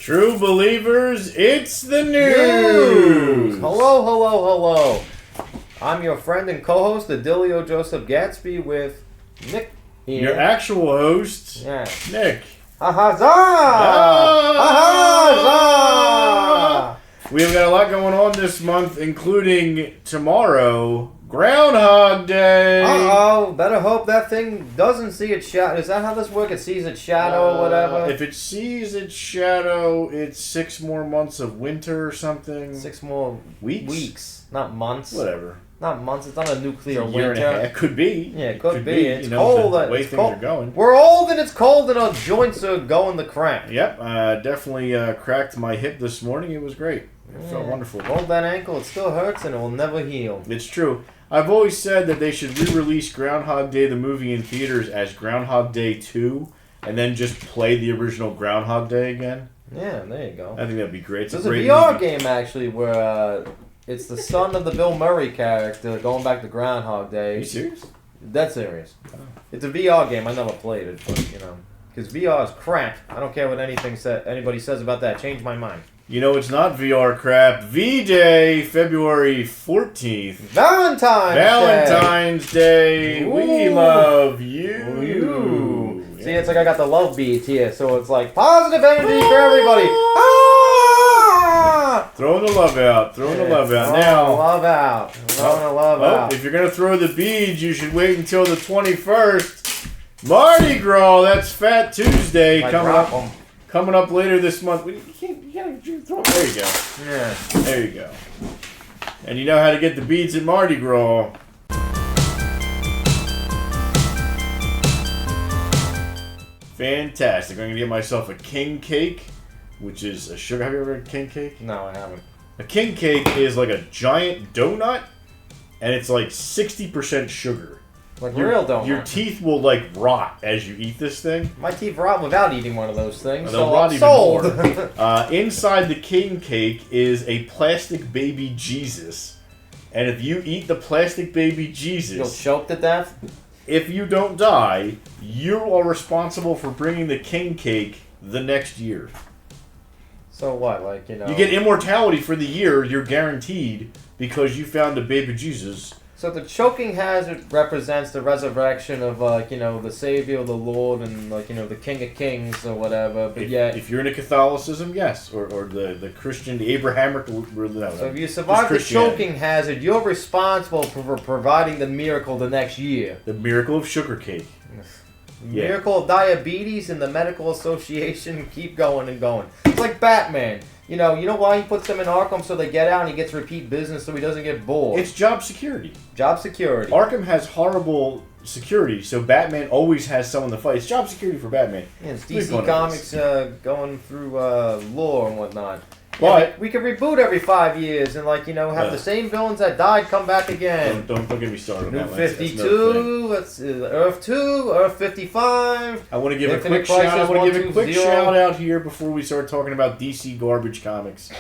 True believers, it's the news! Hello, hello, hello. I'm your friend and co-host, the Dilio Joseph Gatsby, with Nick here. Your actual host, Nick. Ha-ha-za! Ha-ha-za! We have got a lot going on this month, including tomorrow, Groundhog Day. Uh-oh, better hope that thing doesn't see its shadow. Is that how this works? It sees its shadow or whatever? If it sees its shadow, it's 6 more months of winter or something. 6 more weeks. Not months. Whatever. Not months. It's not a nuclear It's a year winter. and a half. Could be. Yeah, it could be. It's you know, cold. The way it's things cold. are going. We're old and it's cold and our joints are going the cramp. Yep, definitely cracked my hip this morning. It was great. It felt wonderful. Hold that ankle. It still hurts and it will never heal. It's true. I've always said that they should re-release Groundhog Day the movie in theaters as Groundhog Day 2 and then just play the original Groundhog Day again. Yeah, there you go. I think that'd be great. There's a VR game actually where it's the son of the Bill Murray character going back to Groundhog Day. Are you serious? Dead serious. Oh. It's a VR game. I never played it, but you know, because VR is crap. I don't care what anybody says about that. Change my mind. You know, it's not VR crap. V-Day, February 14th. Valentine's Day. Ooh. We love you. Ooh. See, it's like I got the love beads here, so it's like positive energy for everybody. Ah! Throwing the love out. Throwing the love out. Throwing Now, the love out. Throwing the love out. If you're going to throw the beads, you should wait until the 21st. Mardi Gras, that's Fat Tuesday coming up later this month. You can't throw it. There you go. Yeah. There you go. And you know how to get the beads at Mardi Gras. Fantastic. I'm going to get myself a king cake, which is a sugar. Have you ever had king cake? No, I haven't. A king cake is like a giant donut, and it's like 60% sugar. Like real donut. Your teeth will like rot as you eat this thing. My teeth rot without eating one of those things. They'll rot even more. Inside the king cake is a plastic baby Jesus, and if you eat the plastic baby Jesus, you'll choke to death. If you don't die, you are responsible for bringing the king cake the next year. So what, like, you know? You get immortality for the year. You're guaranteed because you found a baby Jesus. So the choking hazard represents the resurrection of, you know, the Savior, the Lord, and, like, you know, the King of Kings or whatever. But if you're into Catholicism, yes, or the Christian, the Abrahamic. So if you survive the choking hazard, you're responsible for providing the miracle the next year. The miracle of sugar cake. Miracle of diabetes and the medical association keep going and going. It's like Batman. You know why he puts them in Arkham so they get out and he gets repeat business so he doesn't get bored. It's job security. Job security. Arkham has horrible security, so Batman always has someone to fight. It's job security for Batman. Yeah, it's DC Comics going through lore and whatnot. But yeah, we could reboot every 5 years and, like, you know, have the same villains that died come back again. Don't get me started on New that. 52, Earth 2, Earth 55. I want to give a quick shout out here before we start talking about DC garbage comics.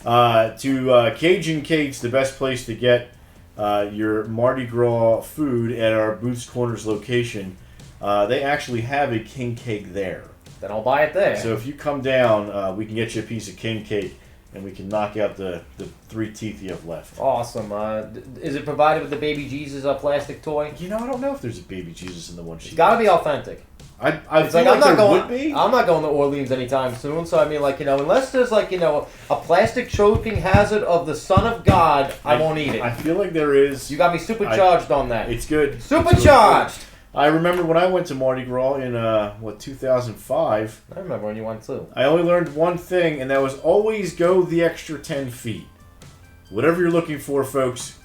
To Cajun Cake's, the best place to get your Mardi Gras food at our Booth's Corners location. They actually have a king cake there. Then I'll buy it there. So if you come down, we can get you a piece of king cake, and we can knock out the 3 teeth you have left. Awesome. Is it provided with the baby Jesus plastic toy? You know, I don't know if there's a baby Jesus in the one sheet. It's got to be authentic. I feel like there would be. I'm not going to Orleans anytime soon, so I mean, like, you know, unless there's, like, you know, a plastic choking hazard of the Son of God, I won't eat it. I feel like there is. You got me supercharged on that. It's good. Supercharged! I remember when I went to Mardi Gras in, 2005. I remember when you went too. I only learned one thing, and that was always go the extra 10 feet. Whatever you're looking for, folks,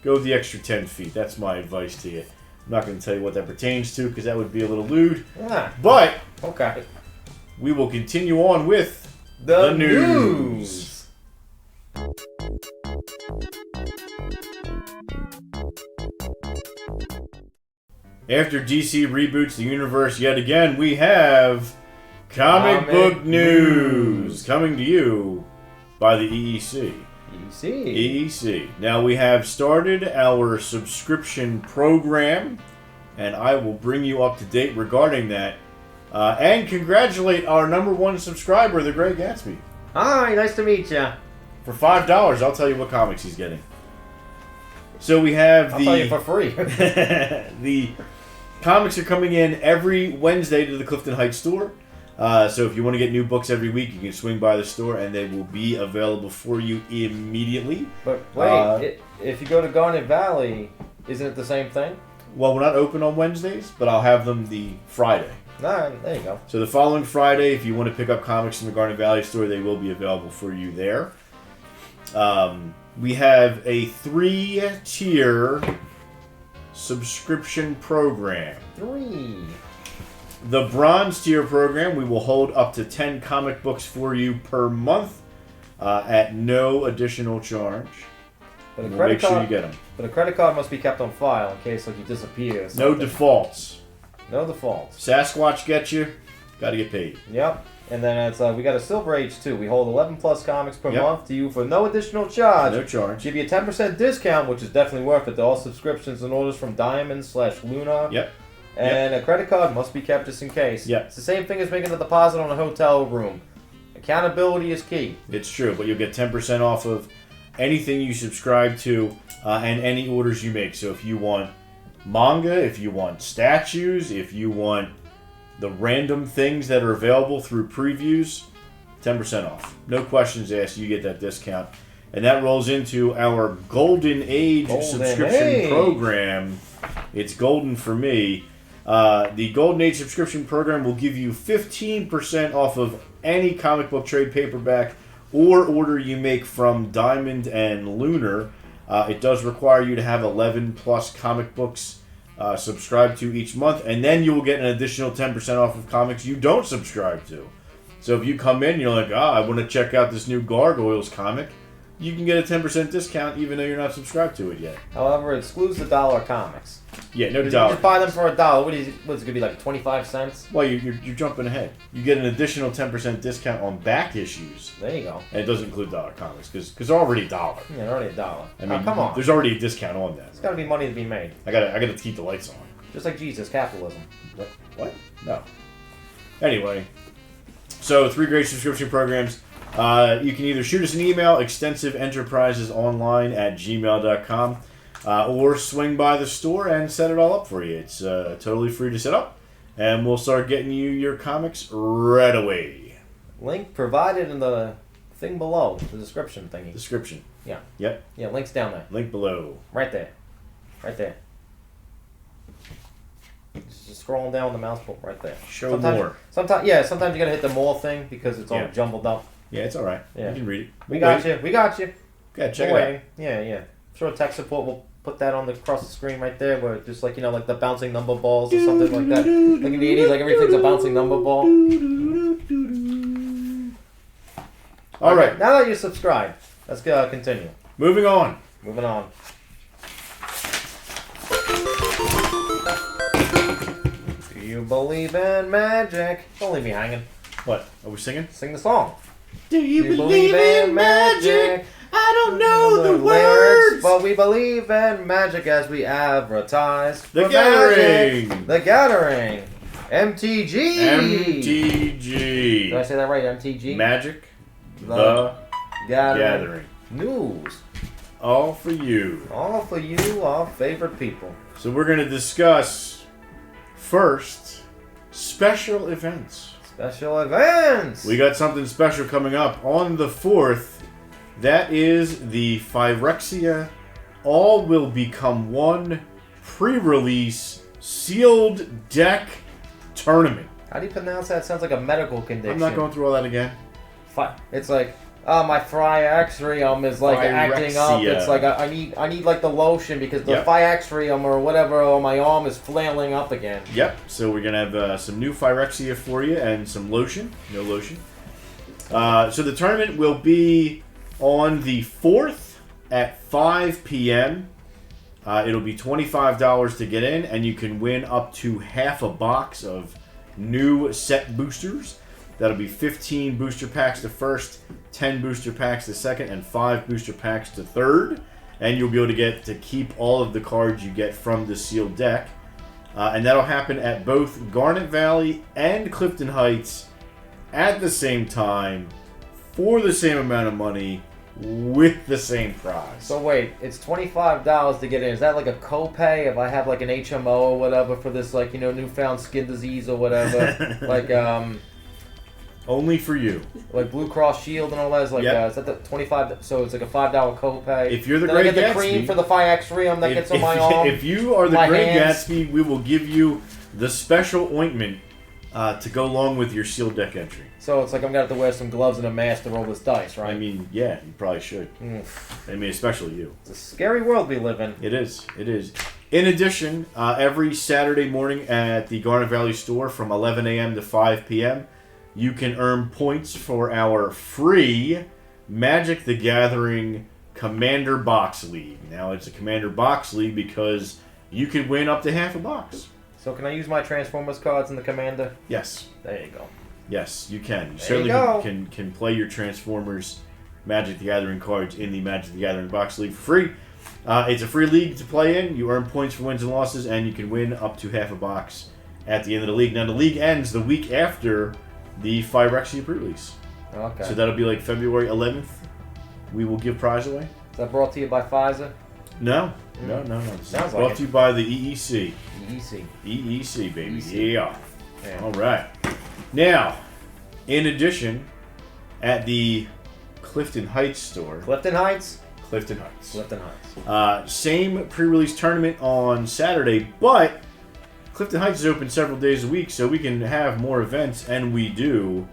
go the extra 10 feet. That's my advice to you. I'm not going to tell you what that pertains to, because that would be a little lewd. Yeah. But, okay, we will continue on with the news. After DC reboots the universe yet again, we have comic book news coming to you by the EEC. EEC. Now we have started our subscription program, and I will bring you up to date regarding that And congratulate our #1 subscriber, the Great Gatsby. Hi, nice to meet you. For $5, I'll tell you what comics he's getting. So we have I'll tell you for free. the comics are coming in every Wednesday to the Clifton Heights store. So if you want to get new books every week, you can swing by the store and they will be available for you immediately. But wait, if you go to Garnet Valley, isn't it the same thing? Well, we're not open on Wednesdays, but I'll have them the Friday. Alright, there you go. So the following Friday, if you want to pick up comics from the Garnet Valley store, they will be available for you there. We have a 3-tier subscription program. 3. The bronze tier program, we will hold up to 10 comic books for you per month at no additional charge. But we'll make sure you get them. But a credit card must be kept on file in case like you disappear. No defaults. No defaults. Sasquatch gets you. Got to get paid. Yep. And then it's we got a Silver Age too. We hold 11 plus comics per month to you for no additional charge. No charge. Give you a 10% discount, which is definitely worth it to all subscriptions and orders from Diamond/Luna. Yep. And a credit card must be kept just in case. Yep. It's the same thing as making a deposit on a hotel room. Accountability is key. It's true, but you'll get 10% off of anything you subscribe to and any orders you make. So if you want manga, if you want statues, if you want the random things that are available through previews, 10% off. No questions asked, you get that discount. And that rolls into our Golden Age subscription program. It's golden for me. The Golden Age subscription program will give you 15% off of any comic book trade paperback or order you make from Diamond and Lunar. It does require you to have 11 plus comic books subscribed to each month, and then you will get an additional 10% off of comics you don't subscribe to. So if you come in and you're like, I want to check out this new Gargoyles comic, you can get a 10% discount even though you're not subscribed to it yet. However, it excludes the dollar comics. Yeah, no You dollar. just buy them for $1. What's it going to be, like 25 cents? Well, you're jumping ahead. You get an additional 10% discount on back issues. There you go. And it doesn't include dollar comics because they're already $1. Yeah, they're already $1. I mean, come on. There's already a discount on that. There's got to be money to be made. I gotta keep the lights on. Just like Jesus, capitalism. What? No. Anyway, so 3 great subscription programs. You can either shoot us an email, extensiveenterprisesonline@gmail.com, or swing by the store and set it all up for you. It's totally free to set up, and we'll start getting you your comics right away. Link provided in the thing below, the description thingy. Description. Yeah. Yep. Yeah, link's down there. Link below. Right there. Right there. Just scrolling down with the mouse pointer right there. Show more. Sometimes you gotta hit the more thing because it's all jumbled up. Yeah, it's all right. Yeah. You can read it. We got you. Yeah, check it out. Yeah. I'm sure tech support will put that on across the screen right there, where just like like the bouncing number balls or something like that. Like in the 80s, like everything's a bouncing number ball. All right. Now that you subscribe, let's continue. Moving on. Do you believe in magic? Don't leave me hanging. What? Are we singing? Sing the song. Do you believe in magic? I don't know the words. But we believe in magic as we advertise. The Gathering. Magic. The Gathering. MTG. MTG. Did I say that right? MTG? Magic. The Gathering. News. All for you. All for you, our favorite people. So we're going to discuss first special events. Special events! We got something special coming up on the 4th. That is the Phyrexia All Will Become One pre-release sealed deck tournament. How do you pronounce that? It sounds like a medical condition. I'm not going through all that again. It's like, my Phyrexia is like acting up. It's like I need like the lotion because the Phyrexia or whatever on my arm is flailing up again. Yep. So we're gonna have some new Phyrexia for you and some lotion. No lotion. So the tournament will be on the 4th at 5 p.m. It'll be $25 to get in, and you can win up to half a box of new set boosters. That'll be 15 booster packs to first, 10 booster packs to second, and 5 booster packs to third. And you'll be able to get to keep all of the cards you get from the sealed deck. And that'll happen at both Garnet Valley and Clifton Heights at the same time for the same amount of money with the same prize. So wait, it's $25 to get in. Is that like a copay if I have like an HMO or whatever for this newfound skin disease or whatever? Like Only for you. Like Blue Cross Shield and all that is like is that the 25? So it's like a $5 copay. If you're the then Great I get Gatsby, the cream for the Fiaxrium that gets on my arm. If you are the Great hands. Gatsby, we will give you the special ointment to go along with your sealed deck entry. So it's like I'm gonna have to wear some gloves and a mask to roll this dice, right? I mean, yeah, you probably should. I mean, especially you. It's a scary world we live in. It is. It is. In addition, every Saturday morning at the Garnet Valley store from 11 a.m. to 5 p.m., you can earn points for our free Magic the Gathering Commander Box League. Now, it's a Commander Box League because you could win up to half a box. So can I use my Transformers cards in the Commander? Yes. There you go. Yes, you can. You there certainly you can play your Transformers Magic the Gathering cards in the Magic the Gathering Box League for free. It's a free league to play in. You earn points for wins and losses, and you can win up to half a box at the end of the league. Now, the league ends the week after the Phyrexia pre-release. Okay. So that'll be like February 11th. We will give prize away. Is that brought to you by Pfizer? No. No. This Sounds is like brought it. to you by the EEC. EEC. EEC, baby. EEC. Yeah. Yeah. All right. Now, in addition, at the Clifton Heights store. Clifton Heights? Clifton Heights. Clifton Heights. Same pre-release tournament on Saturday, but Clifton Heights is open several days a week, so we can have more events, and we do.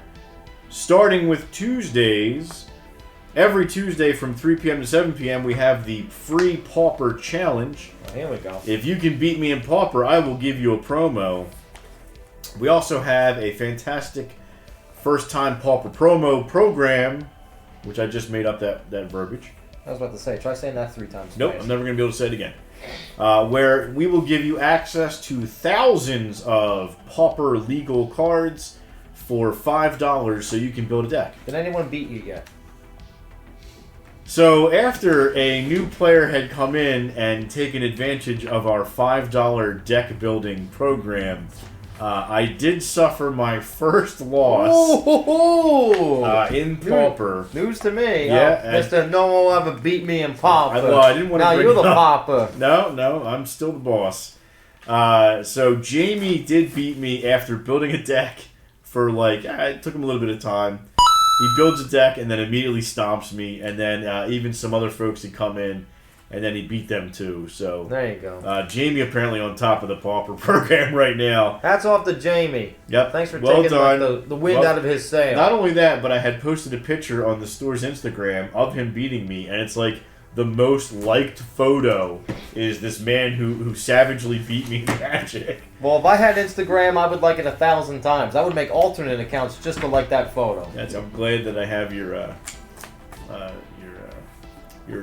Starting with Tuesdays, every Tuesday from 3 p.m. to 7 p.m., we have the free Pauper Challenge. Oh, here we go. If you can beat me in Pauper, I will give you a promo. We also have a fantastic first-time Pauper promo program, which I just made up that verbiage. I was about to say, try saying that 3 times. Nope, I'm never going to be able to say it again. Where we will give you access to thousands of Pauper legal cards for $5 so you can build a deck. Did anyone beat you yet? So after a new player had come in and taken advantage of our $5 deck building program, I did suffer my first loss in Pauper. News to me. Yeah, Mr. No one will ever beat me in Pauper. Well, I didn't want to now bring you're the it up. Pauper. No, I'm still the boss. So Jamie did beat me after building a deck for it took him a little bit of time. He builds a deck and then immediately stomps me, and then even some other folks had come in, and then he beat them too. So there you go. Jamie apparently on top of the Pauper program right now. Hats off to Jamie. Yep. Thanks for well taking done. the wind out of his sail. Not only that, but I had posted a picture on the store's Instagram of him beating me, and it's like the most liked photo is this man who savagely beat me in Magic. Well, if I had Instagram, I would like it 1,000 times. I would make alternate accounts just to like that photo. I'm glad that I have your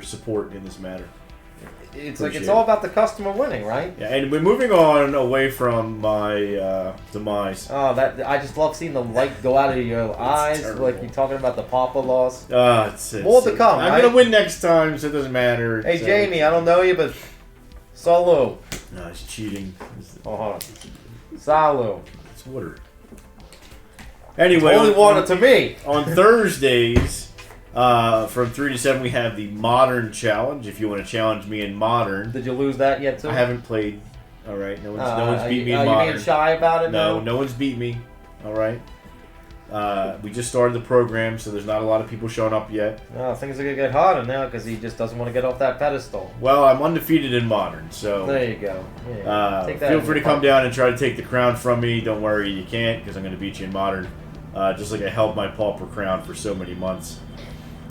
support in this matter. It's like it's all about the customer winning, right? Yeah, and we're moving on away from my demise. Oh, that I just love seeing the light go out of your eyes, terrible. like you're talking about the Papa loss. It's More to come. I'm gonna win next time, so it doesn't matter. Hey, Jamie, I don't know you, but salut. No, it's cheating. Oh, hold on. Salut. It's water. Anyway, Only water to me. On Thursdays. From 3 to 7, we have the Modern Challenge. If you want to challenge me in Modern. Did you lose that yet, too? I haven't played. All right. No one's beat me in Are Modern. you being shy about it? No one's beat me. All right. We just started the program, so there's not a lot of people showing up yet. No, things are going to get harder now because he just doesn't want to get off that pedestal. Well, I'm undefeated in Modern, so... There you go. Yeah. Take that feel free to come down and try to take the crown from me. Don't worry, you can't, because I'm going to beat you in Modern. Just like I held my Pauper crown for so many months.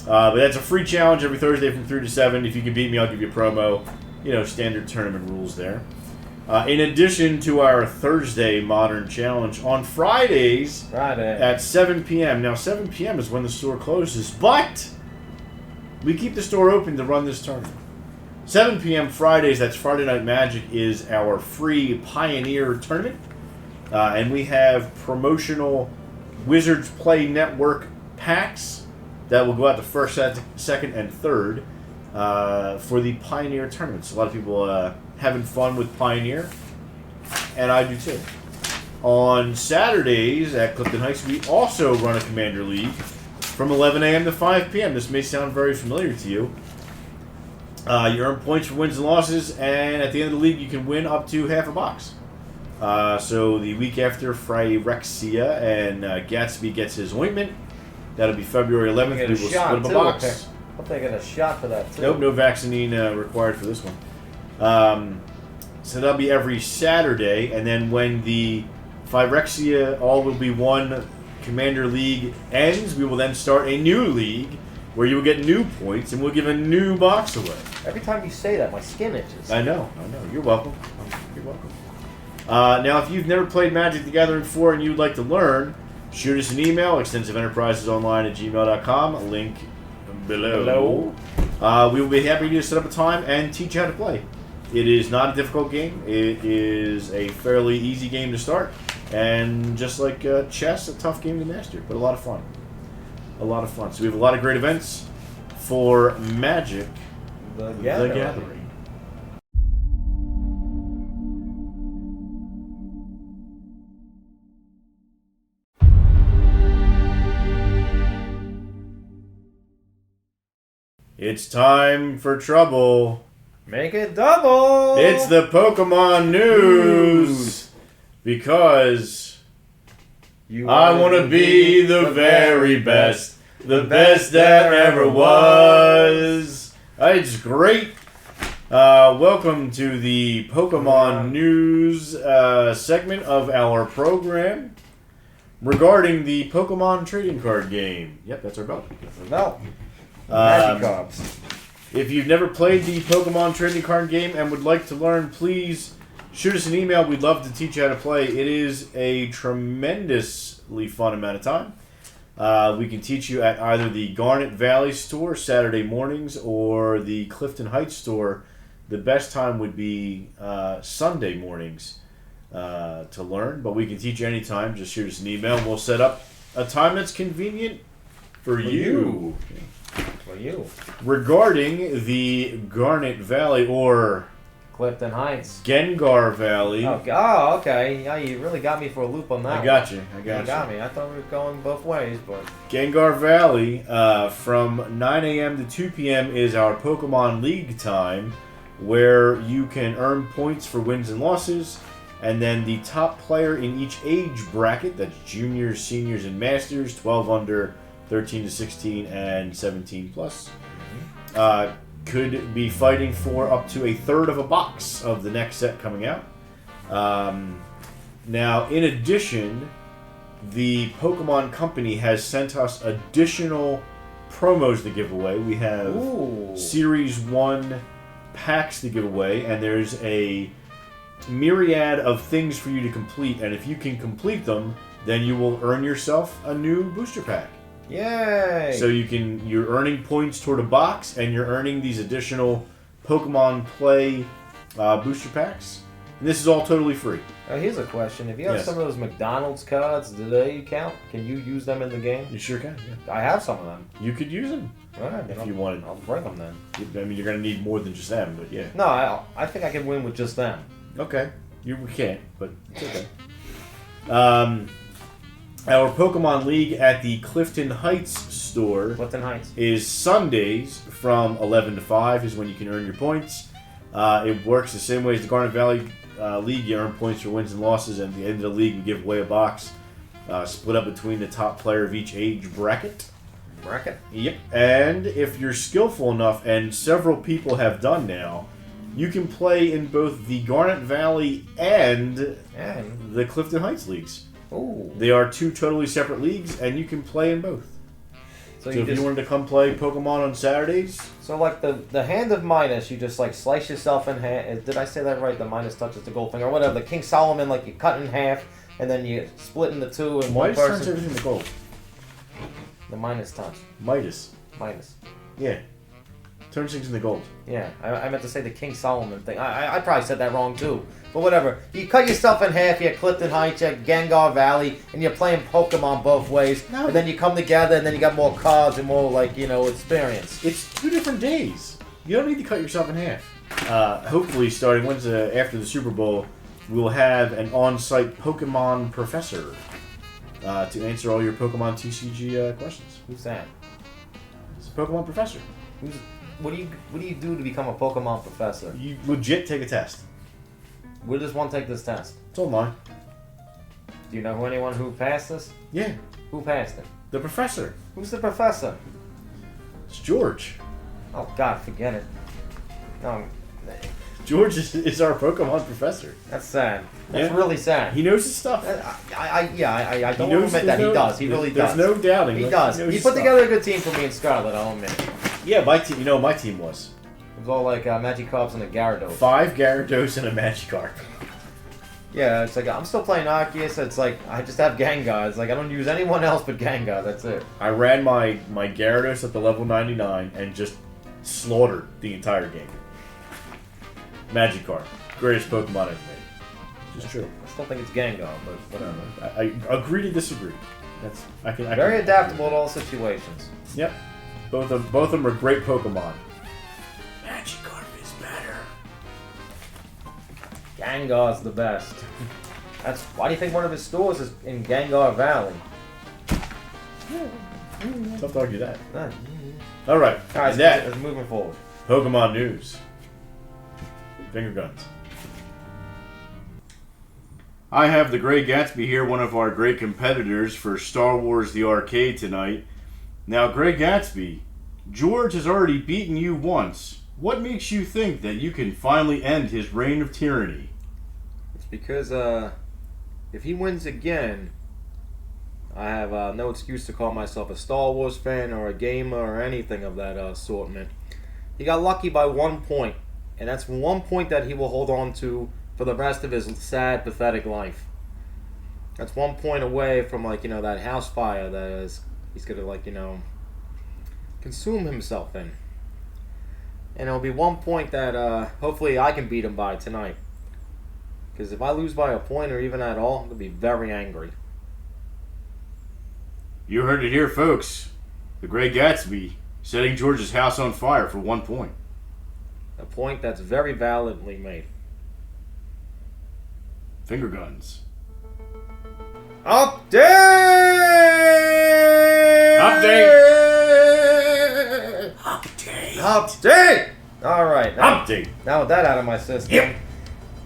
But that's a free challenge every Thursday from 3 to 7. If you can beat me, I'll give you a promo. Standard tournament rules there. In addition to our Thursday Modern Challenge, on Fridays at 7 p.m. Now, 7 p.m. is when the store closes, but we keep the store open to run this tournament. 7 p.m. Fridays, that's Friday Night Magic, is our free Pioneer tournament. And we have promotional Wizards Play Network packs that will go out the first, second, and third for the Pioneer tournaments. A lot of people having fun with Pioneer. and I do too. On Saturdays at Clifton Heights, we also run a Commander League from 11 a.m. to 5 p.m. This may sound very familiar to you. You earn points for wins and losses, and at the end of the league, you can win up to half a box. So the week after Phyrexia and Gatsby gets his ointment, that'll be February 11th. We will split up a box. Okay. I'll take a shot for that too. Nope, no vaccine required for this one. So that'll be every Saturday, and then when the Phyrexia All Will Be One Commander League ends, we will then start a new league where you will get new points, and we'll give a new box away. Every time you say that, my skin itches. I know. You're welcome. You're welcome. Now, if you've never played Magic the Gathering before and you'd like to learn, shoot us an email, extensiveenterprisesonline@gmail.com, link below. We will be happy to set up a time and teach you how to play. It is not a difficult game. It is a fairly easy game to start. And just like chess, a tough game to master, but a lot of fun. A lot of fun. So we have a lot of great events for Magic the Gathering. It's time for trouble. Make it double! It's the Pokemon news. Because I want to be the very best. The best that ever was. It's great. Welcome to the Pokemon news segment of our program regarding the Pokemon trading card game. Yep, that's our belt. Magikarps. If you've never played the Pokemon trading card game and would like to learn, please shoot us an email. We'd love to teach you how to play. It is a tremendously fun amount of time. We can teach you at either the Garnet Valley store Saturday mornings or the Clifton Heights store. The best time would be Sunday mornings to learn, but we can teach you anytime. Just shoot us an email and we'll set up a time that's convenient for you. For you. Regarding the Garnet Valley or Clifton Heights. Gengar Valley. Oh, okay. Yeah, you really got me for a loop on that. I got you. You got me. I thought we were going both ways, but Gengar Valley from 9 a.m. to 2 p.m. is our Pokemon League time, where you can earn points for wins and losses, and then the top player in each age bracket, that's juniors, seniors, and masters, 12 under, 13 to 16, and 17 plus, could be fighting for up to a third of a box of the next set coming out. Now, in addition, the Pokemon Company has sent us additional promos to give away. We have Series 1 packs to give away, and there's a myriad of things for you to complete, and if you can complete them, then you will earn yourself a new booster pack. Yay! So you're earning points toward a box, and you're earning these additional Pokemon Play booster packs. And this is all totally free. Here's a question. If you have some of those McDonald's cards, do they count? Can you use them in the game? You sure can, yeah. I have some of them. You could use them. All right, if you wanted. I'll bring them then. I mean, you're going to need more than just them, but yeah. No, I think I can win with just them. Okay. We can't, but it's okay. Our Pokemon League at the Clifton Heights store is Sundays from 11 to 5 is when you can earn your points. It works the same way as the Garnet Valley League. You earn points for wins and losses, and at the end of the league, we give away a box split up between the top player of each age bracket. Yep. And if you're skillful enough, and several people have done now, you can play in both the Garnet Valley and the Clifton Heights leagues. Ooh. They are two totally separate leagues, and you can play in both. So if you wanted to come play Pokemon on Saturdays... So like the Hand of Midas, you just like slice yourself in half. Did I say that right? The Midas touches the gold finger, or whatever. The King Solomon, like you cut in half, and then you split into two, and one person... Midas turns everything to gold. The Midas touch. Midas. Yeah. Turns things into gold. Yeah, I meant to say the King Solomon thing. I probably said that wrong too. But whatever. You cut yourself in half, you're at Clifton Heights, you're at Gengar Valley, and you're playing Pokemon both ways. No. And then you come together, and then you got more cards and more, experience. It's 2 different days. You don't need to cut yourself in half. Hopefully, starting after the Super Bowl, we'll have an on-site Pokemon professor to answer all your Pokemon TCG questions. Who's that? It's a Pokemon professor. What do you do to become a Pokemon professor? You legit take a test. Where does one take this test? It's online. Do you know anyone who passed this? Yeah. Who passed it? The professor. Who's the professor? It's George. Oh God, forget it. No, George is our Pokemon professor. that's sad. That's really sad. He knows his stuff. I don't admit that he does. He really does. There's no doubting. He does. He put together a good team for me in Scarlet, I'll admit. Yeah, my team. You know what my team was? It was all like Magikarps and a Gyarados. 5 Gyarados and a Magikarp. Yeah, it's like I'm still playing Arceus. It's like I just have Gengar. It's like I don't use anyone else but Gengar. That's it. I ran my Gyarados up to level 99 and just slaughtered the entire game. Magikarp, greatest Pokemon ever made. Just true. I still think it's Gengar, but whatever. I agree to disagree. I can Very adaptable to all situations. Yep. Both of them are great Pokemon. Magikarp is better. Gengar's the best. Why do you think one of his stores is in Garnet Valley? Tough to argue that. All Alright, right, that moving forward. Pokemon news. Finger guns. I have the Great Gatsby here, one of our great competitors for Star Wars The Arcade tonight. Now, Great Gatsby, George has already beaten you once. What makes you think that you can finally end his reign of tyranny? It's because if he wins again, I have no excuse to call myself a Star Wars fan or a gamer or anything of that assortment. He got lucky by 1 point, and that's 1 point that he will hold on to for the rest of his sad, pathetic life. That's 1 point away from, like, you know, that house fire that he's gonna, like, you know, consume himself in. And it'll be 1 point that hopefully I can beat him by tonight. Because if I lose by a point or even at all, I'm gonna be very angry. You heard it here, folks. The Great Gatsby setting George's house on fire for 1 point. A point that's very validly made. Finger guns. Update! Update! Update! Update! Alright, Update! now with that out of my system, Yep.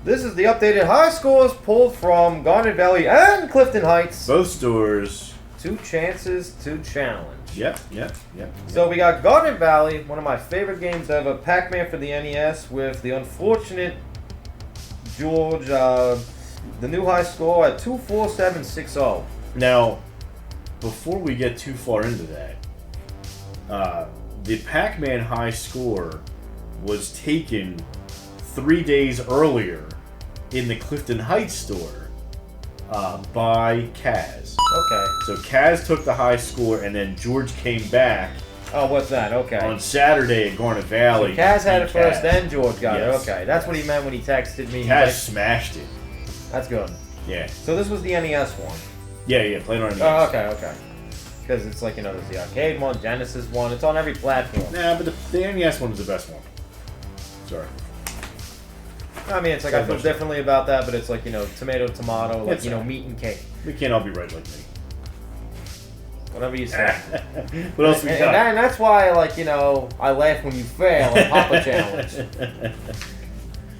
this is the updated high scores pulled from Garnet Valley and Clifton Heights. Both stores. 2 chances to challenge. Yep. So we got Garnet Valley, one of my favorite games ever, Pac-Man for the NES, with the unfortunate George, the new high score at 24760. Now, before we get too far into that, the Pac-Man high score was taken 3 days earlier in the Clifton Heights store by Kaz. Okay. So Kaz took the high score, and then George came back Oh, what's that? Okay. on Saturday at Garnet Valley. So Kaz had it first, Kaz. then George got Yes. it. Okay, that's what he meant when he texted me. Kaz Like, smashed it. that's good. Yeah. So this was the NES one. Yeah, playing on it. Oh, okay. Because it's like, you know, there's the arcade one, Genesis one. It's on every platform. Nah, but the NES one is the best one. Sorry. I mean, it's like I feel differently about that, but it's like, you know, tomato, like, It's you know, meat and cake. We can't all be right like me. Whatever you say. What else we got? And that's why, like, you know, I laugh when you fail at Papa Challenge.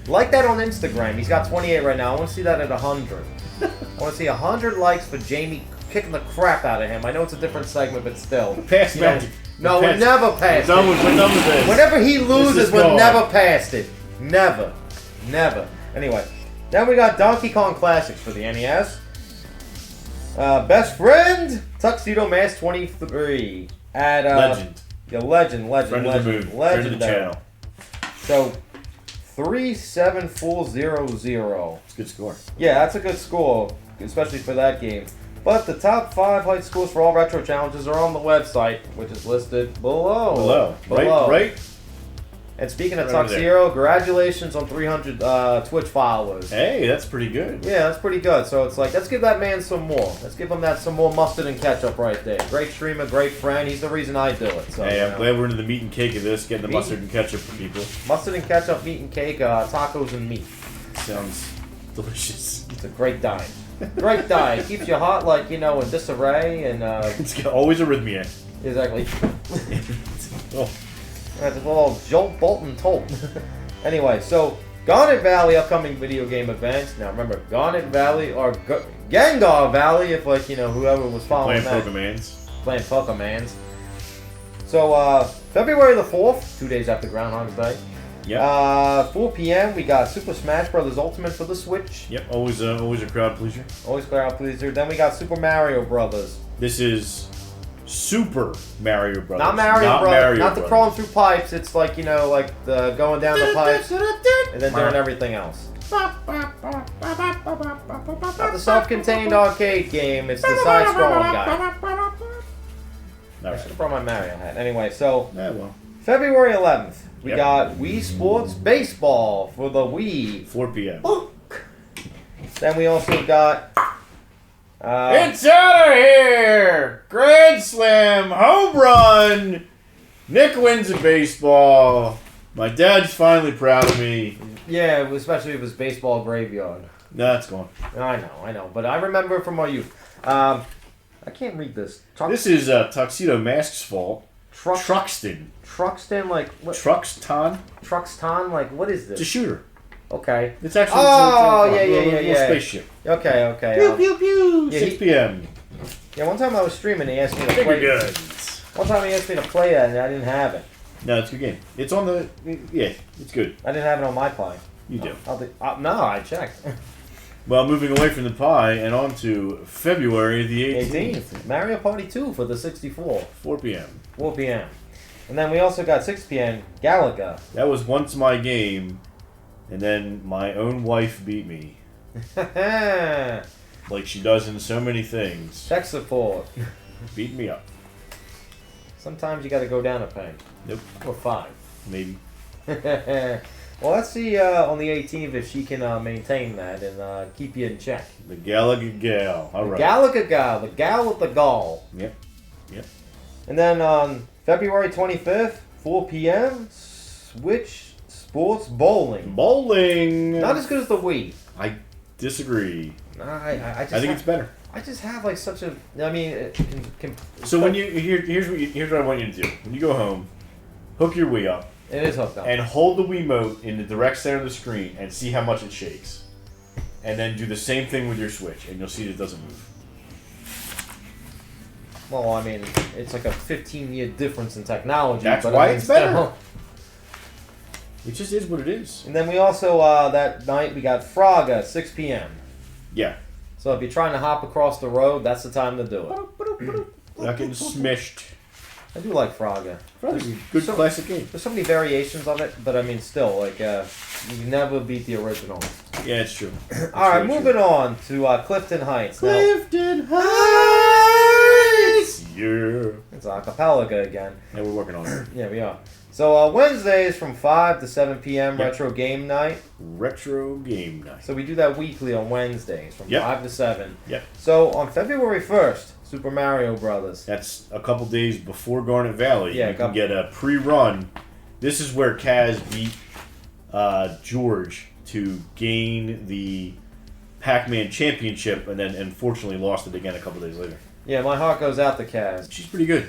Like that on Instagram. He's got 28 right now. I want to see that at 100. I want to see 100 likes for Jamie kicking the crap out of him. I know it's a different segment, but still. Past magic. No, we're never past it. We're done with this. Whenever he loses, we're gone. never past it. Never. Anyway, then we got Donkey Kong Classics for the NES. Best friend, Tuxedo Mask 23 at Legend. Yeah, legend, Friend of the moon. Friend of the channel. So 37400. It's a good score. Yeah, that's a good score, especially for that game. But the top 5 height scores for all retro challenges are on the website, which is listed below. Right? And speaking of Right over Tuxedo, congratulations on 300 Twitch followers. Hey, that's pretty good. Yeah, that's pretty good. So it's like, let's give that man some more. Let's give him some more mustard and ketchup right there. Great streamer, great friend. He's the reason I do it. So, Hey, you I'm know. glad we're into the meat and cake of this, getting the mustard and ketchup for people. Mustard and ketchup, meat and cake, tacos and meat. Sounds delicious. It's a great diet. Great diet. Keeps your heart like, in disarray and It's got always arrhythmia. exactly. Oh. That's a little Jolt Bolton told. Anyway, so Garnet Valley upcoming video game events. Now remember, Garnet Valley or Gengar Valley, if whoever was following Playing that. Pokemans. Playing Pokemans. So February the 4th, 2 days after Groundhog's Day. Yep. 4 p.m. we got Super Smash Bros. Ultimate for the Switch. Yep. Always a crowd pleaser. Always crowd pleaser. Then we got Super Mario Brothers. This is Super Mario Brothers. Not Mario Brothers. Mario Not the Brothers. crawling through pipes. It's like the going down the pipes and then doing everything else. Not the self-contained arcade game. It's the side-scrolling guy. I should have brought my Mario hat. Anyway, so Yeah, well. February 11th, we Yep. got Wii Sports Baseball for the Wii. 4 p.m. Then we also got. It's out of here! Grand Slam, home run! Nick wins a baseball. My dad's finally proud of me. Yeah, especially if it was baseball graveyard. No, it's gone. I know, but I remember it from our youth. I can't read this. This is Tuxedo Mask's fault. Truxton. Truxton, like what? Truxton? Truxton, like what is It's a this? shooter. Okay. It's actually Oh, it's a yeah, little spaceship. Okay. Pew pew pew. Yeah, 6 p.m. Yeah, one time I was streaming, he asked me to Finger play. guns. One time he asked me to play that, and I didn't have it. No, it's a good game. It's on the. Yeah, it's good. I didn't have it on my Pi. You do. No, I checked. Well, moving away from the pie and on to February the 18th. Mario Party 2 for the 64. 4 p.m. 4 p.m. And then we also got 6 p.m. Galaga. That was once my game, and then my own wife beat me. Like she does in so many things. Tech support. Beat me up. Sometimes you got to go down a peg. Nope. Or 5. Maybe. Well, let's see on the 18th if she can maintain that and keep you in check. The Galaga Gal. All right. Galaga gal, the gal with the gall. Yep. And then on February 25th, 4 p.m., Switch Sports Bowling. Bowling. Not as good as the Wii. I disagree. I think it's better. I just have like such a. I mean, So when you here's what I want you to do. When you go home, hook your Wii up. It is hooked up. And hold the Wiimote in the direct center of the screen and see how much it shakes. And then do the same thing with your Switch, and you'll see that it doesn't move. Well, I mean, it's like a 15-year difference in technology. That's but why I mean, it's better. still. It just is what it is. And then we also, that night, we got Frogga, 6 p.m. Yeah. So if you're trying to hop across the road, that's the time to do it. Not getting smished. I do like Frogga. Frogga's a good classic game. There's so many variations of it, but I mean, still, like, you never beat the original. Yeah, it's true. All right, moving on to Clifton Heights. Clifton Heights! Yeah. It's acapella again. Yeah, we're working on it. Yeah, we are. So Wednesdays from 5 to 7 p.m. Yep. Retro Game Night. Retro Game Night. So we do that weekly on Wednesdays from 5 to 7. Yep. So on February 1st, Super Mario Brothers. That's a couple days before Garnet Valley. Yeah, you can get a pre-run. This is where Kaz beat George to gain the Pac-Man Championship, and then unfortunately lost it again a couple days later. Yeah, my heart goes out to Kaz. She's pretty good.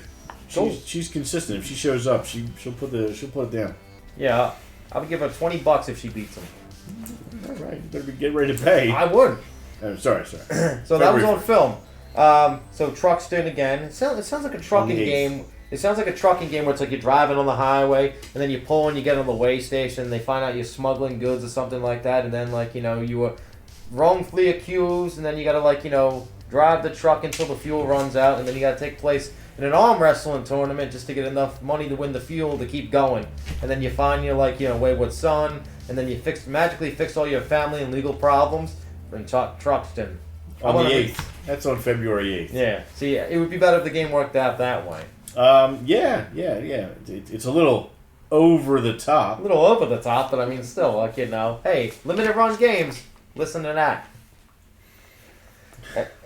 Cool. She's consistent. If she shows up, she'll put it down. Yeah, I would give her $20 if she beats him. All right, you better get ready to pay. I would. Sorry. So that was on film. So Truxton again. It sounds like a trucking game. It sounds like a trucking game where it's like you're driving on the highway and then you pull and you get on the weigh station. They find out you're smuggling goods or something like that, and then you were wrongfully accused, and then you gotta drive the truck until the fuel runs out, and then you gotta take place in an arm wrestling tournament just to get enough money to win the fuel to keep going. And then you find your wayward son, and then you magically fix all your family and legal problems in Truxton. On the 8th. That's on February 8th. Yeah. See, it would be better if the game worked out that way. Yeah. It's a little over the top. A little over the top, but I mean, still, hey, limited run games. Listen to that.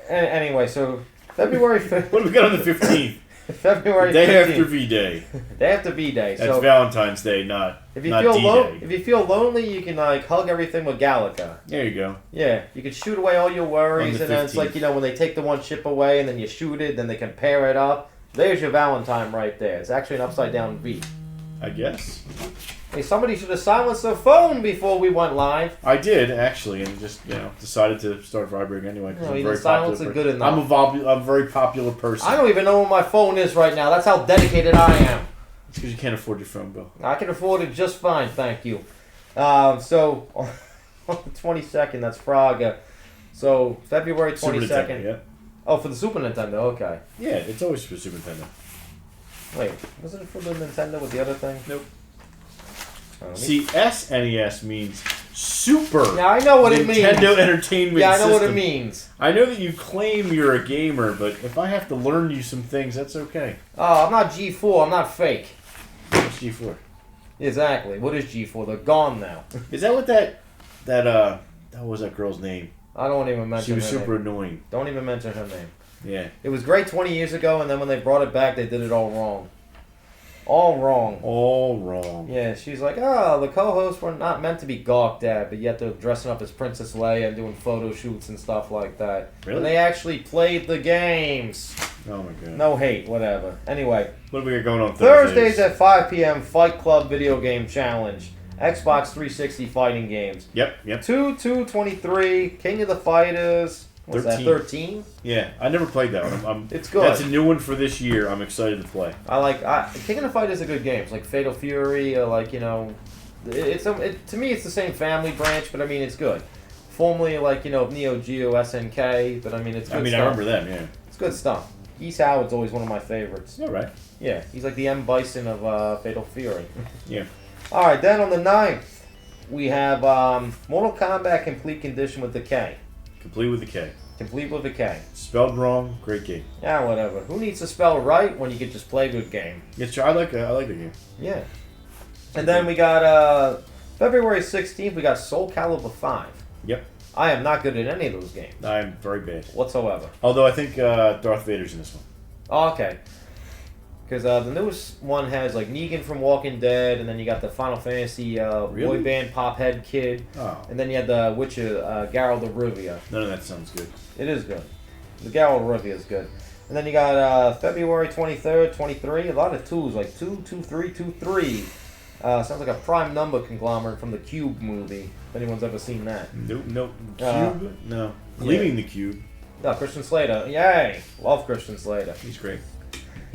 Anyway, so February 5th. What do we got on the 15th? February 15th. Day after V-Day. Day after V-Day. That's so Valentine's Day, not D-Day. If you feel lonely, you can like hug everything with Gallica. There you go. Yeah, you can shoot away all your worries, and then it's 15th. like, when they take the one chip away and then you shoot it, then they can pair it up. There's your Valentine right there. It's actually an upside down V. I guess. Hey, somebody should have silenced their phone before we went live. I did, actually, and just, decided to start vibrating anyway. No, you didn't silence it good enough. I'm a very popular person. I don't even know where my phone is right now. That's how dedicated I am. It's because you can't afford your phone bill. I can afford it just fine, thank you. So, on the 22nd, that's Fraga. So, February 22nd. Yeah. Oh, for the Super Nintendo, okay. Yeah, it's always for Super Nintendo. Wait, wasn't it for the Nintendo with the other thing? Nope. See, SNES means Super. Yeah, I know what it means. Nintendo Entertainment System. Yeah, I know what it means. I know that you claim you're a gamer, but if I have to learn you some things, that's okay. Oh, I'm not G4. I'm not fake. What's G4? Exactly. What is G4? They're gone now. Is that what that what was that girl's name? I don't even mention her She was super annoying. Don't even mention her name. Yeah. It was great 20 years ago, and then when they brought it back, they did it all wrong. All wrong. All wrong. Yeah, she's like, the co-hosts were not meant to be gawked at, but yet they're dressing up as Princess Leia and doing photo shoots and stuff like that. Really? And they actually played the games. Oh my god. No hate, whatever. Anyway. What do we got going on Thursdays at 5 p.m. Fight Club Video Game Challenge. Xbox 360 fighting games. Yep. 2/2/23, King of the Fighters. What's 13. that, 13? Yeah, I never played that one. It's good. That's a new one for this year. I'm excited to play. King of the Fighters is a good game. It's like Fatal Fury, to me it's the same family branch, but I mean it's good. Formerly Neo Geo SNK, but I mean it's good stuff. I remember them, yeah. It's good stuff. East Howard's always one of my favorites. All right. Yeah, he's like the M. Bison of Fatal Fury. Yeah. All right, then on the 9th, we have Mortal Kombat Complete Condition with the K. Complete with the K. Complete with a K. Spelled wrong, great game. Yeah, whatever. Who needs to spell right when you can just play a good game? Yes, I like the game. Yeah. And then we got February 16th, we got Soul Calibur 5. Yep. I am not good at any of those games. I'm very bad. Whatsoever. Although I think Darth Vader's in this one. Oh, okay. Because the newest one has like Negan from Walking Dead, and then you got the Final Fantasy boy band pop head kid, and then you had the Witcher Geralt of Rivia. None of that sounds good. It is good. The Geralt of Rivia is good. And then you got February 23rd, 23. A lot of twos, like 2, 2, 3, 2, 3. Sounds like a prime number conglomerate from the Cube movie. If anyone's ever seen that. Nope. Cube? No. Leaving the Cube. No, Christian Slater. Yay! Love Christian Slater. He's great.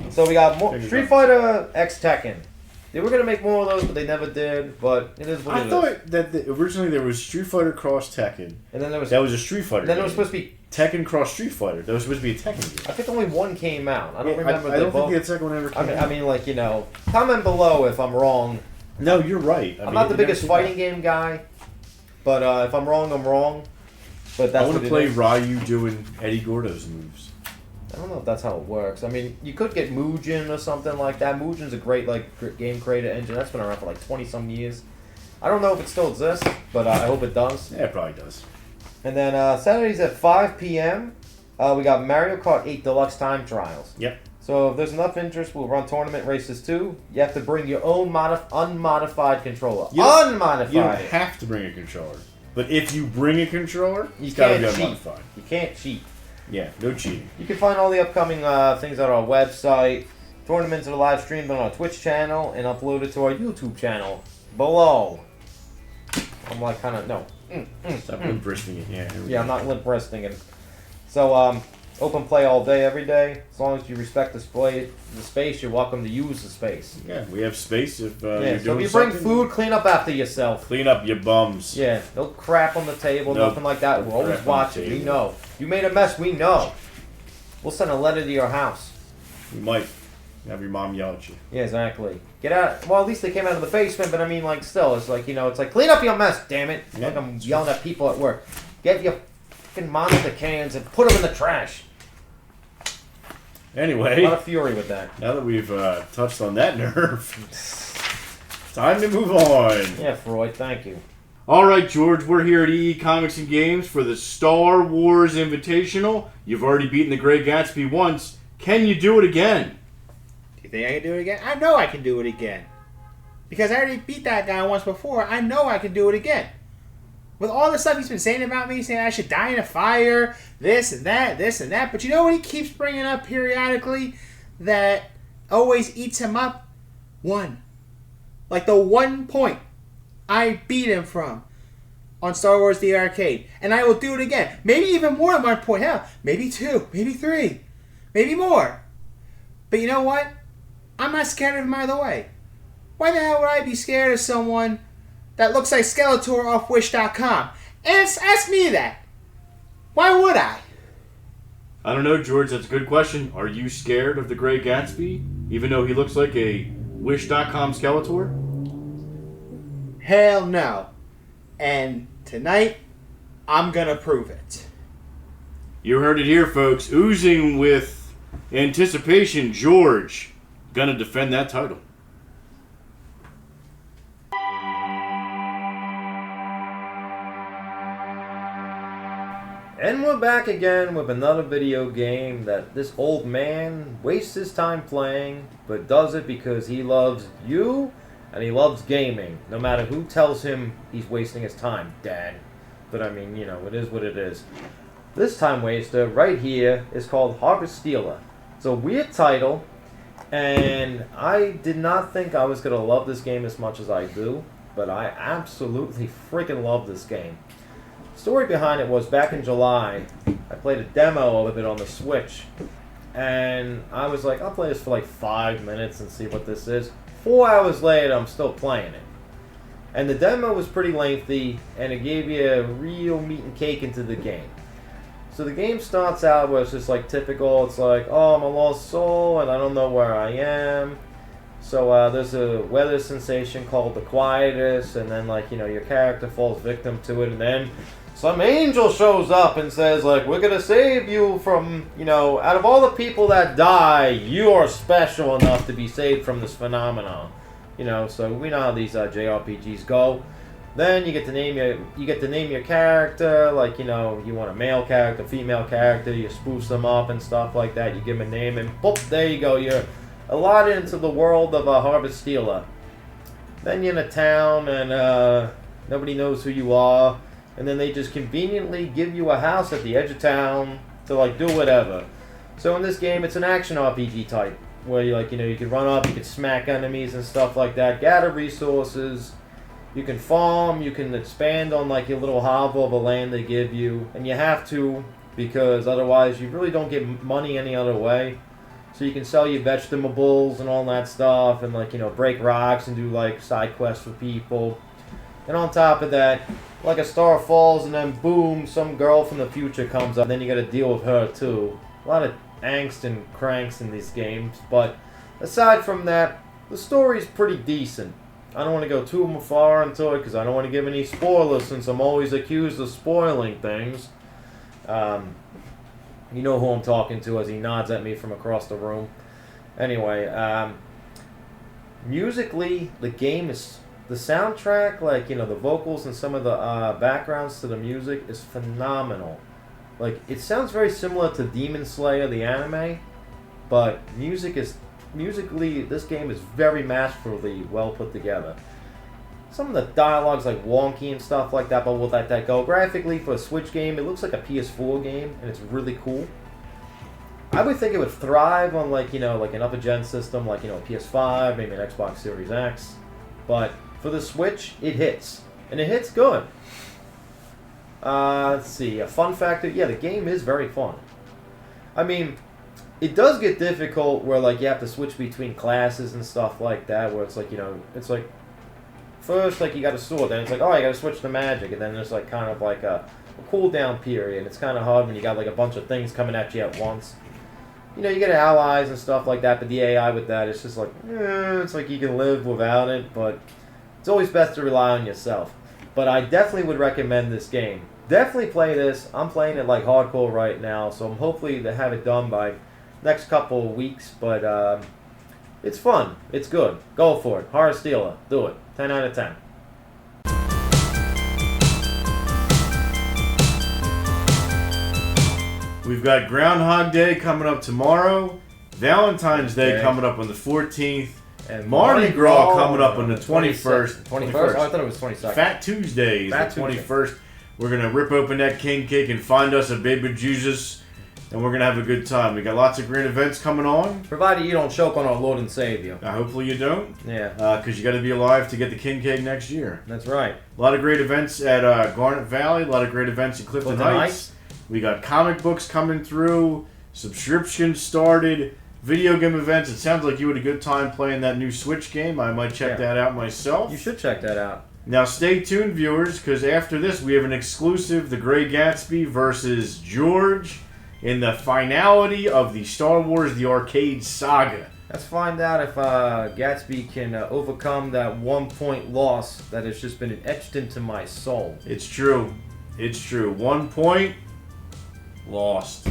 So we got Street Fighter X Tekken. They were gonna make more of those, but they never did. But it is what it is. I thought that originally there was Street Fighter Cross Tekken, and then there was a Street Fighter. And then there was supposed to be Tekken Cross Street Fighter. There was supposed to be a Tekken game. I think only one came out. I don't remember. I don't think the second one ever came out. I mean, comment below if I'm wrong. No, you're right. I'm not the biggest fighting game guy, but if I'm wrong, I'm wrong. But that's I want to play Ryu doing Eddie Gordo's moves. I don't know if that's how it works. I mean, you could get Mugen or something like that. Mugen's a great game creator engine. That's been around for 20-some years. I don't know if it still exists, but I hope it does. Yeah, it probably does. And then Saturdays at 5 p.m., we got Mario Kart 8 Deluxe Time Trials. Yep. So if there's enough interest, we'll run tournament races too. You have to bring your own unmodified controller. Unmodified. You don't have to bring a controller. But if you bring a controller, it's got to be unmodified. You can't cheat. Yeah, no cheating. You can find all the upcoming things on our website. Tournaments are live streamed on our Twitch channel and uploaded to our YouTube channel below. I'm Stop limp-wristing it. Yeah, I'm not limp-wristing it. So, open play all day, every day. As long as you respect the space, you're welcome to use the space. Yeah, we have space if you're doing so if you bring food, clean up after yourself. Clean up your bums. Yeah, no crap on the table, nothing like that. We're always watching. We know. You made a mess, we know. We'll send a letter to your house. We might have your mom yell at you. Yeah, exactly. Get out. Well, at least they came out of the basement, but I mean, still, it's like, it's like, clean up your mess, damn it. Yeah, like I'm yelling at people at work. Get your fucking monster cans and put them in the trash. Anyway, a lot of fury with that. Now that we've touched on that nerve, time to move on. Yeah, Freud, thank you. All right, George, we're here at EE Comics and Games for the Star Wars Invitational. You've already beaten the Great Gatsby once. Can you do it again? think I can do it again? I know I can do it again. Because I already beat that guy once before. I know I can do it again. With all the stuff he's been saying about me, saying I should die in a fire, this and that. But you know what he keeps bringing up periodically that always eats him up? One. Like the 1 point I beat him from on Star Wars The Arcade. And I will do it again. Maybe even more than 1 point. Hell, maybe 2, maybe 3, maybe more. But you know what? I'm not scared of him either way. Why the hell would I be scared of someone that looks like Skeletor off Wish.com? Ask me that. Why would I? I don't know, George. That's a good question. Are you scared of the Great Gatsby, even though he looks like a Wish.com Skeletor? Hell no. And tonight, I'm gonna prove it. You heard it here, folks. Oozing with anticipation, George gonna defend that title. And we're back again with another video game that this old man wastes his time playing, but does it because he loves you and he loves gaming. No matter who tells him he's wasting his time, Dad. But I mean, you know, it is what it is. This time waster right here is called Harvestealer. It's a weird title, and I did not think I was going to love this game as much as I do, but I absolutely freaking love this game. Story behind it was back in July, I played a demo of it on the Switch, and I was like, I'll play this for like 5 minutes and see what this is. 4 hours later, I'm still playing it. And the demo was pretty lengthy, and it gave you a real meat and cake into the game. So the game starts out where it's just like typical, it's like, oh, I'm a lost soul, and I don't know where I am. So there's a weather sensation called the Quietus, and then like, you know, your character falls victim to it, and then some angel shows up and says, like, we're going to save you from, you know, out of all the people that die, you are special enough to be saved from this phenomenon. You know, so we know how these JRPGs go. Then you get to name your character, like, you know, you want a male character, female character, you spruce them up and stuff like that, you give them a name, and boop, there you go, you're allotted into the world of a Harvestealer. Then you're in a town, and nobody knows who you are. And then they just conveniently give you a house at the edge of town to like do whatever. So in this game, it's an action RPG type where you like, you know, you can run up, you can smack enemies and stuff like that, gather resources, you can farm, you can expand on like your little hovel of a land they give you, and you have to because otherwise you really don't get money any other way. So you can sell your vegetables and all that stuff, and like, you know, break rocks and do like side quests for people. And on top of that, like a star falls and then boom, some girl from the future comes up. And then you got to deal with her too. A lot of angst and cranks in these games. But aside from that, the story's pretty decent. I don't want to go too far into it because I don't want to give any spoilers since I'm always accused of spoiling things. You know who I'm talking to as he nods at me from across the room. Anyway, musically, the game is... The soundtrack, like, you know, the vocals and some of the backgrounds to the music is phenomenal. Like, it sounds very similar to Demon Slayer, the anime, but musically, this game is very masterfully well put together. Some of the dialogue's like wonky and stuff like that, but we'll let that go. Graphically, for a Switch game, it looks like a PS4 game, and it's really cool. I would think it would thrive on, like, you know, like an upper-gen system, like, you know, a PS5, maybe an Xbox Series X, but... For the Switch, it hits. And it hits good. Let's see. A fun factor. Yeah, the game is very fun. I mean, it does get difficult where, like, you have to switch between classes and stuff like that. Where it's like, you know, it's like, first, like, you got a sword. Then it's like, oh, you got to switch to magic. And then there's, like, kind of like a cooldown period. It's kind of hard when you got, like, a bunch of things coming at you at once. You know, you get allies and stuff like that. But the AI with that, it's just like, it's like you can live without it. But... It's always best to rely on yourself. But I definitely would recommend this game. Definitely play this. I'm playing it like hardcore right now, so I'm hopefully to have it done by next couple of weeks. But it's fun. It's good. Go for it. Harvestealer. Do it. 10 out of 10. We've got Groundhog Day coming up tomorrow. Valentine's Day coming up on the 14th. And Mardi Gras coming up on the 21st. 21st? Oh, I thought it was 22nd. Fat Tuesday is the 21st. We're going to rip open that king cake and find us a baby Jesus. And we're going to have a good time. We got lots of great events coming on. Provided you don't choke on our Lord and Savior. Hopefully you don't. Yeah. Because you got to be alive to get the king cake next year. That's right. A lot of great events at Garnet Valley. A lot of great events in Clifton Heights. We got comic books coming through. Subscriptions started. Video game events. It sounds like you had a good time playing that new Switch game. I might check that out myself. You should check that out. Now stay tuned, viewers, because after this we have an exclusive, The Great Gatsby versus George in the finality of the Star Wars The Arcade Saga. Let's find out if Gatsby can overcome that 1 point loss that has just been etched into my soul. It's true. It's true. 1 point lost.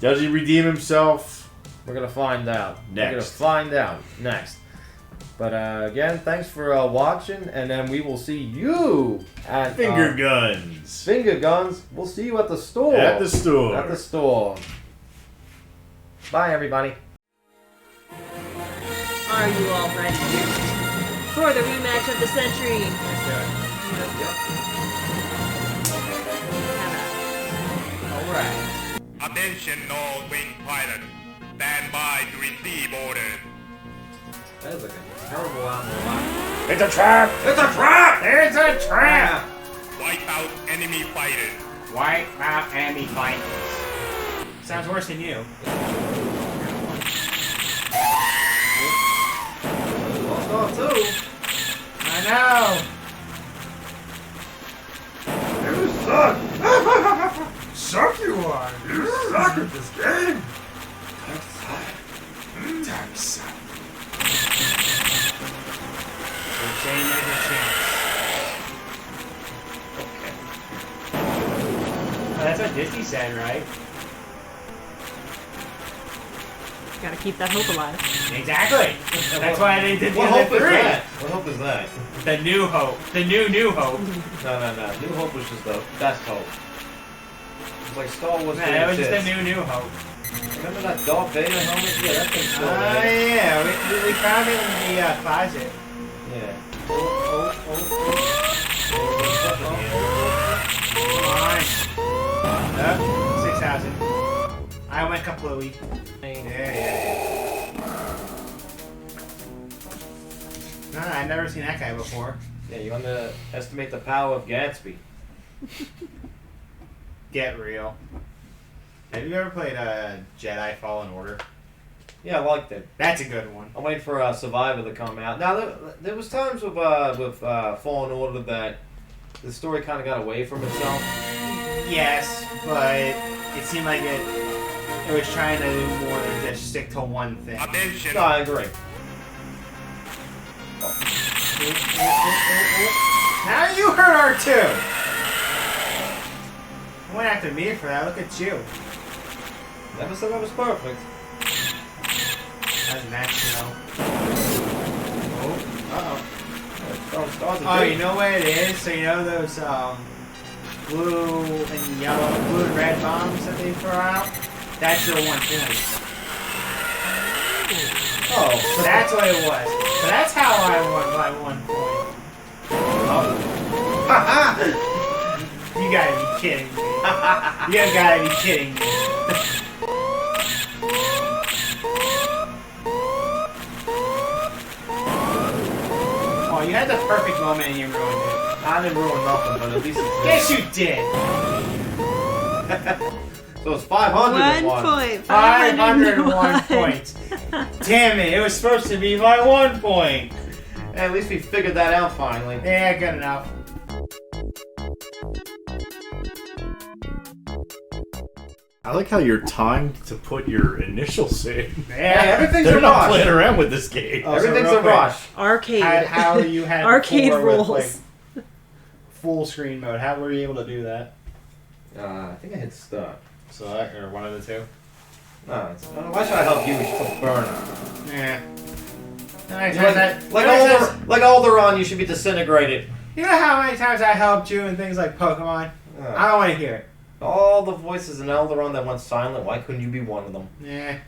Does he redeem himself? We're going to find out. Next. We're going to find out next. But again, thanks for watching, and then we will see you at Finger Guns. Finger Guns. We'll see you at the store. At the store. At the store. Bye, everybody. Are you all ready for the rematch of the century? Alright. Attention all wing pilots. Stand by to receive orders. That is like a terrible album. It's a trap! It's a trap! It's a trap! Wipe out enemy fighters. Wipe out enemy fighters. Sounds worse than you. Lost off too. I know. You suck! Suck you are! You suck at this game! Dark side. You're saying there's a chance. Okay. Oh, that's what Disney said, right? Gotta keep that hope alive. Exactly. That's why they did the What other hope is three. that? What hope is that? The new hope. The new hope. No. New Hope was just the best hope. It's like Star Wars. Nah, that was just a new hope. Remember that Darth Vader helmet? Yeah, that thing's still Oh there. yeah, we found it in the closet. Yeah. Come on. 6,000. I went kaplooey. Yeah. No, I've never seen that guy before. Yeah, you underestimate the power of Gatsby. Get real. Have you ever played Jedi Fallen Order? Yeah, I liked it. That's a good one. I'm waiting for Survivor to come out. Now, there was times with Fallen Order that the story kind of got away from itself. Yes, but it seemed like it was trying to do more than just stick to one thing. Attention. No, I agree. Now you hurt R2! You went after me for that, look at you. Never said I was perfect. That's next, Oh, Oh, you know what it is? So you know those blue and yellow, blue and red bombs that they throw out? That's your 1 point. Oh, So that's what it was. So that's how I won by 1 point. You gotta be kidding me. You gotta be kidding me. Oh, you had the perfect moment and you ruined it. I didn't ruin nothing, but at least it's Yes, you did. So it's 501. 1 point. 501 points. Damn it! It was supposed to be my 1 point. Hey, at least we figured that out finally. Yeah, good enough. I like how you're timed to put your initials in. Yeah, everything's They're a not rush. playing around with this game. Oh, so Everything's real a quick, rush. Arcade. How you had Arcade before with, rules. like, full screen mode. How were you able to do that? I think I hit start. Select or one of the two. No, why should I help you? We should put burner. Yeah. Like Alderaan, you should be disintegrated. You know how many times I helped you in things like Pokemon? I don't want to hear it. All the voices in Alderaan that went silent, why couldn't you be one of them? Yeah.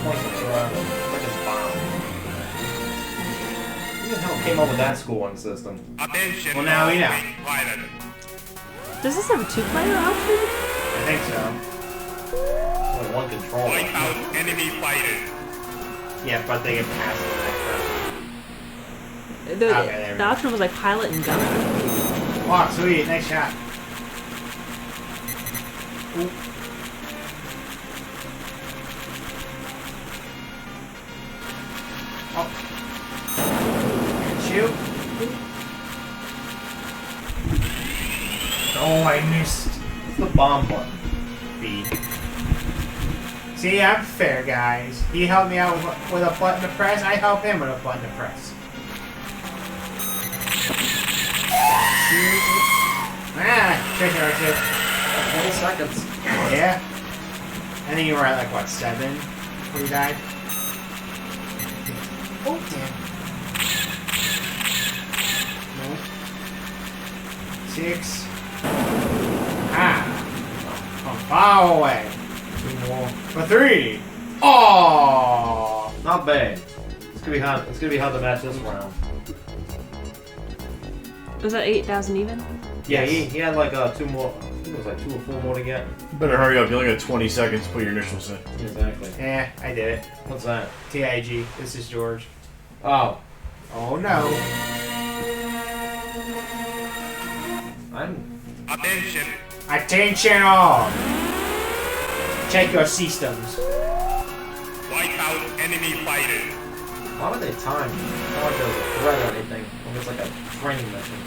points to throw out. Freaking bomb. Who the hell came up with that scoring system? Attention Well, now we know. all-wing pilot. Does this have a 2-player option? I think so. Only one controller. Wipe out enemy fighters. Yeah, but they get past the next The, Okay, there we the go. option was like pilot and gunner. Oh, sweet. Nice shot. Ooh. Oh. Shoot. Oh, I missed. What's the bomb button? B. See, I'm fair, guys. He helped me out with a button to press. I help him with a button to press. Tricky or two. 20 seconds. Yeah. I think you were at like, what, 7 when you died? Oh, damn. No. 6. Ah. I'm far away. 2 more. For 3. Oh. Not bad. It's gonna be hard. It's gonna be hard to match this round. Was that 8,000 even? Yeah, he had like 2 more. I think it was like 2 or 4 more to get. You better hurry up. You only got 20 seconds to put your initials in. Exactly. Yeah, I did it. What's that? TIG. This is George. Oh, Oh no. I'm. Attention. Attention all. Check your systems. Wipe out enemy fighters. Why would they time? It's not like there's a threat or anything. It's like a training mission.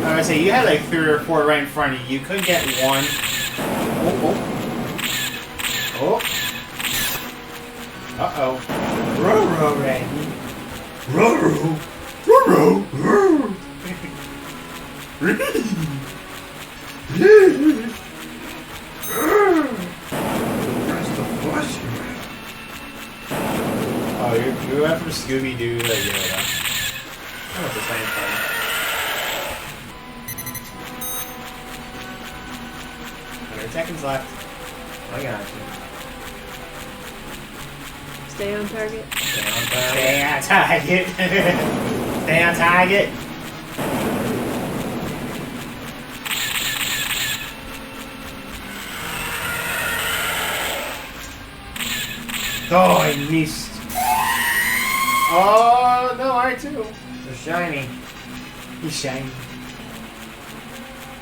I was say you had like 3 or 4 right in front of you. You couldn't get one. Oh. Uh-oh. Roro, Randy. Roro! Oh, you went from Scooby-Doo to Yoda. That was the same thing. 100 seconds left. I got you. Stay on target. Stay on time. Stay on target. Stay on target. Oh, I missed. Oh, no, R2. They're shiny. He's shiny.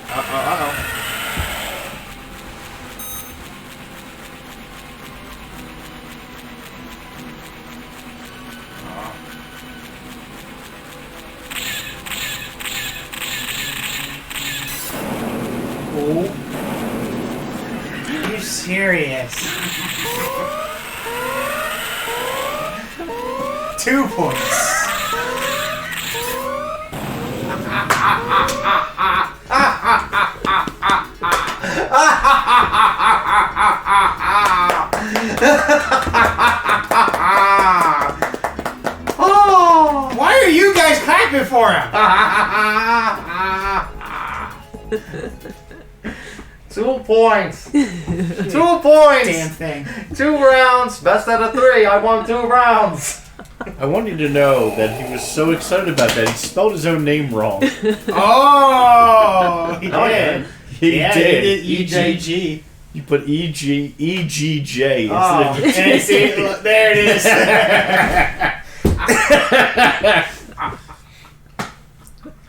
Uh-oh. Oh. Are you serious? 2 points. Oh! Why are you guys clapping for him? 2 points. 2 points. Damn thing. 2 rounds. Best out of 3. I won 2 rounds. I want you to know that he was so excited about that, he spelled his own name wrong. Oh, he Oh, yeah. did. He Yeah, did. he did EJG. You put EGJ Oh, instead and see, look, there it is.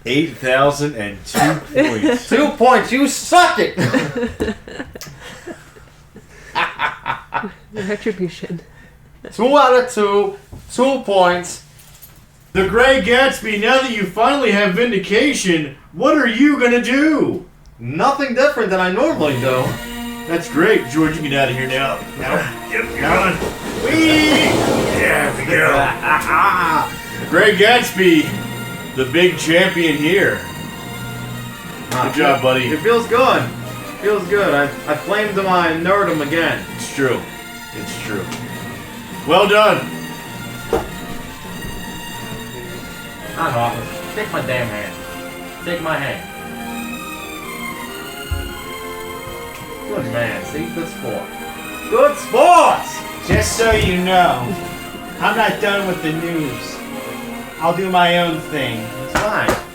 8,002 points. 2 points. You suck it. Retribution. 2 out of 2. 2 points. The Great Gatsby, now that you finally have vindication, what are you gonna do? Nothing different than I normally do. That's great, George. You can get out of here now. Yep, you're on. Whee! Yeah, we go. The Great Gatsby, the big champion here. Good job, buddy. It feels good. Feels good. I flamed him. I nerd him again. It's true. It's true. Well done. I'm office. Shake my damn hand. Shake my hand. Good man. See? Good sport. Good sports! Just so you know, I'm not done with the news. I'll do my own thing. It's fine.